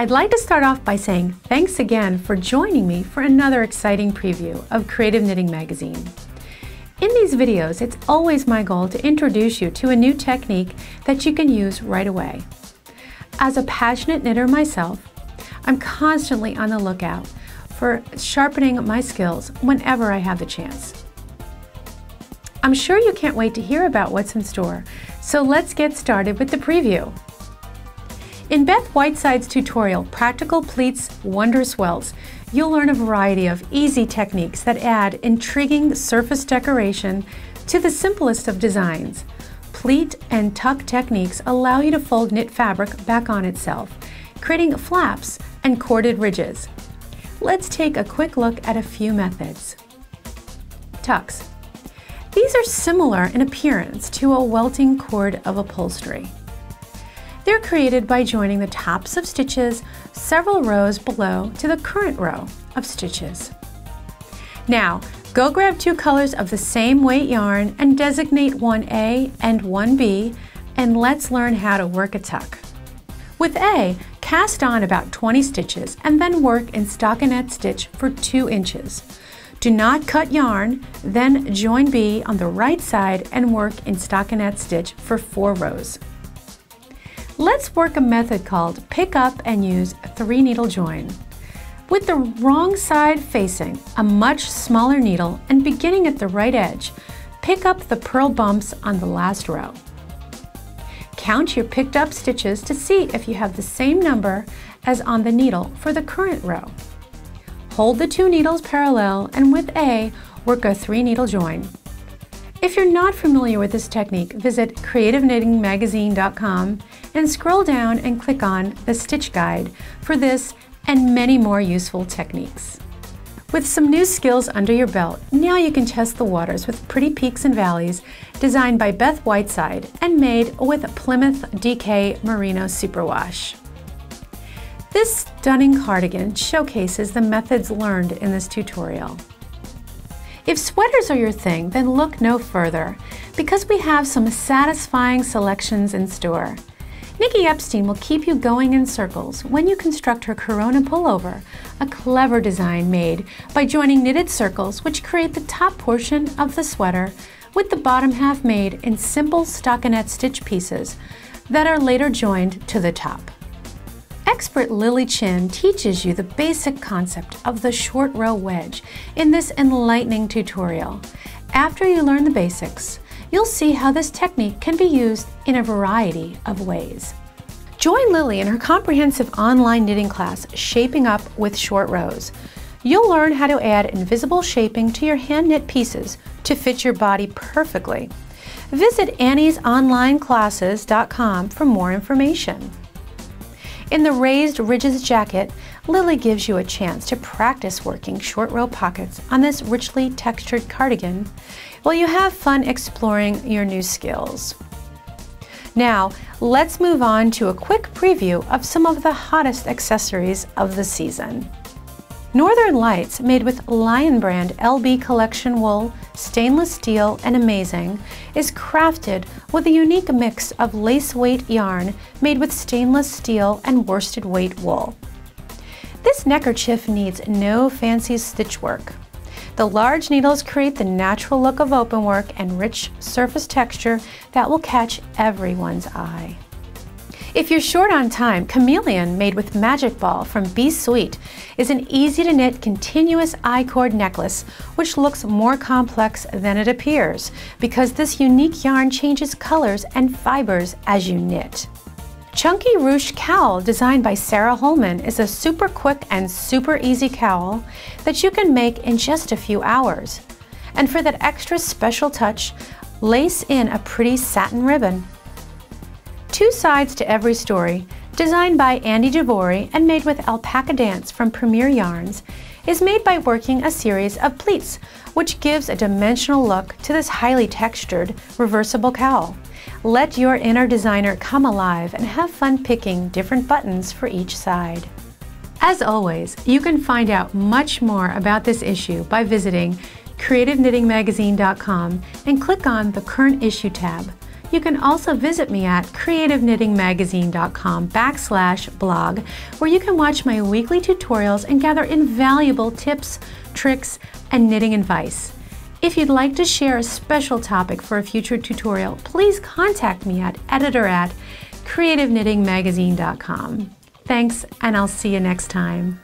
I'd like to start off by saying thanks again for joining me for another exciting preview of Creative Knitting Magazine. In these videos, it's always my goal to introduce you to a new technique that you can use right away. As a passionate knitter myself, I'm constantly on the lookout for sharpening my skills whenever I have the chance. I'm sure you can't wait to hear about what's in store, so let's get started with the preview. In Beth Whiteside's tutorial, Practical Pleats Wonder Swells, you'll learn a variety of easy techniques that add intriguing surface decoration to the simplest of designs. Pleat and tuck techniques allow you to fold knit fabric back on itself, creating flaps and corded ridges. Let's take a quick look at a few methods. Tucks. These are similar in appearance to a welting cord of upholstery. They're created by joining the tops of stitches several rows below to the current row of stitches. Now, go grab two colors of the same weight yarn and designate one A and one B, and let's learn how to work a tuck. With A, cast on about 20 stitches and then work in stockinette stitch for 2 inches. Do not cut yarn, then join B on the right side and work in stockinette stitch for 4 rows. Let's work a method called pick up and use 3 needle join. With the wrong side facing a much smaller needle and beginning at the right edge, pick up the purl bumps on the last row. Count your picked up stitches to see if you have the same number as on the needle for the current row. Hold the 2 needles parallel and with A, work a 3 needle join. If you're not familiar with this technique, visit creativeknittingmagazine.com and scroll down and click on the stitch guide for this and many more useful techniques. With some new skills under your belt, now you can test the waters with pretty peaks and valleys designed by Beth Whiteside and made with Plymouth DK Merino Superwash. This stunning cardigan showcases the methods learned in this tutorial. If sweaters are your thing, then look no further, because we have some satisfying selections in store. Nikki Epstein will keep you going in circles when you construct her Corona pullover, a clever design made by joining knitted circles which create the top portion of the sweater with the bottom half made in simple stockinette stitch pieces that are later joined to the top. Expert Lily Chin teaches you the basic concept of the short row wedge in this enlightening tutorial. After you learn the basics, you'll see how this technique can be used in a variety of ways. Join Lily in her comprehensive online knitting class, Shaping Up with Short Rows. You'll learn how to add invisible shaping to your hand knit pieces to fit your body perfectly. Visit anniesonlineclasses.com for more information. In the Raised Ridges jacket, Lily gives you a chance to practice working short row pockets on this richly textured cardigan while you have fun exploring your new skills. Now, let's move on to a quick preview of some of the hottest accessories of the season. Northern Lights, made with Lion Brand LB Collection wool, stainless steel, and amazing, is crafted with a unique mix of lace weight yarn made with stainless steel and worsted weight wool. This neckerchief needs no fancy stitch work. The large needles create the natural look of openwork and rich surface texture that will catch everyone's eye. If you're short on time, Chameleon, made with Magic Ball from Be Sweet, is an easy-to-knit continuous I-cord necklace which looks more complex than it appears because this unique yarn changes colors and fibers as you knit. Chunky Ruche Cowl, designed by Sarah Holman, is a super quick and super easy cowl that you can make in just a few hours. And for that extra special touch, lace in a pretty satin ribbon. 2 sides to every story, designed by Andy Javori and made with Alpaca Dance from Premier Yarns, is made by working a series of pleats, which gives a dimensional look to this highly textured, reversible cowl. Let your inner designer come alive and have fun picking different buttons for each side. As always, you can find out much more about this issue by visiting creativeknittingmagazine.com and click on the Current Issue tab. You can also visit me at creativeknittingmagazine.com/blog, where you can watch my weekly tutorials and gather invaluable tips, tricks, and knitting advice. If you'd like to share a special topic for a future tutorial, please contact me at editor@creativeknittingmagazine.com. Thanks, and I'll see you next time.